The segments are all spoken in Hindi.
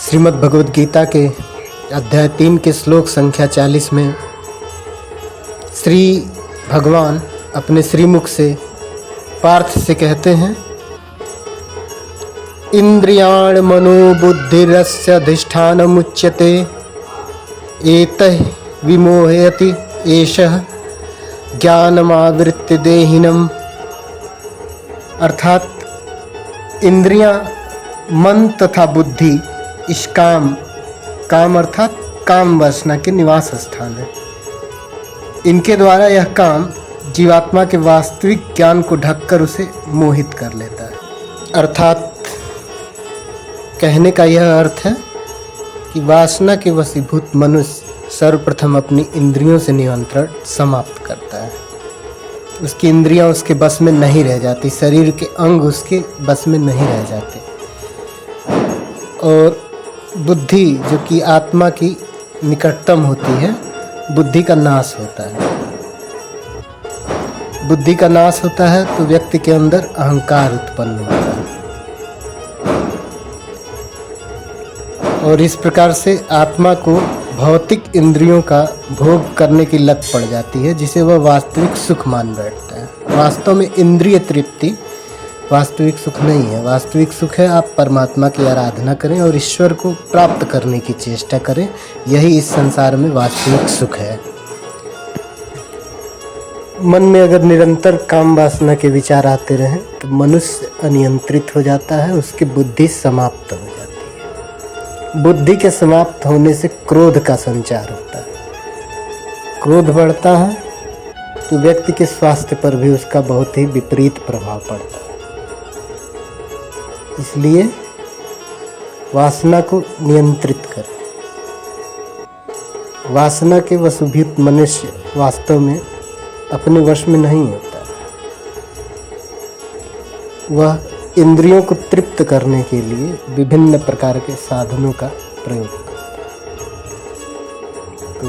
श्रीमद् भगवद गीता के अध्याय 3 के श्लोक संख्या 40 में श्री भगवान अपने श्रीमुख से पार्थ से कहते हैं, इंद्रियाण मनोबुद्धिरस्य अधिष्ठानमुच्यते एतैः विमोहयति एषः ज्ञानमावृत्य देहिनम्। अर्थात इंद्रियां, मन तथा बुद्धि इस काम अर्थात काम वासना के निवास स्थान है। इनके द्वारा यह काम जीवात्मा के वास्तविक ज्ञान को ढककर उसे मोहित कर लेता है। अर्थात कहने का यह अर्थ है कि वासना के वशीभूत मनुष्य सर्वप्रथम अपनी इंद्रियों से नियंत्रण समाप्त करता है। उसकी इंद्रियां उसके बस में नहीं रह जाती, शरीर के अंग उसके बस में नहीं रह जाते, और बुद्धि जो कि आत्मा की निकटतम होती है, बुद्धि का नाश होता है। बुद्धि का नाश होता है तो व्यक्ति के अंदर अहंकार उत्पन्न होता है और इस प्रकार से आत्मा को भौतिक इंद्रियों का भोग करने की लत पड़ जाती है, जिसे वह वास्तविक सुख मान बैठता है। वास्तव में इंद्रिय तृप्ति वास्तविक सुख नहीं है। वास्तविक सुख है आप परमात्मा की आराधना करें और ईश्वर को प्राप्त करने की चेष्टा करें। यही इस संसार में वास्तविक सुख है। मन में अगर निरंतर काम वासना के विचार आते रहें तो मनुष्य अनियंत्रित हो जाता है, उसकी बुद्धि समाप्त हो जाती है। बुद्धि के समाप्त होने से क्रोध का संचार होता है। क्रोध बढ़ता है तो व्यक्ति के स्वास्थ्य पर भी उसका बहुत ही विपरीत प्रभाव पड़ता है। इसलिए वासना को नियंत्रित करें। वासना के वशीभूत मनुष्य वास्तव में अपने वश में नहीं होता। वह इंद्रियों को तृप्त करने के लिए विभिन्न प्रकार के साधनों का प्रयोग करता है। तो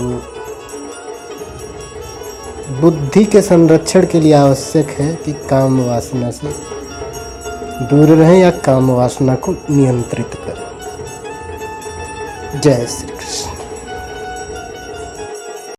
बुद्धि के संरक्षण के लिए आवश्यक है कि काम वासना से दूर रहें या काम वासना को नियंत्रित करें। जय श्री कृष्ण।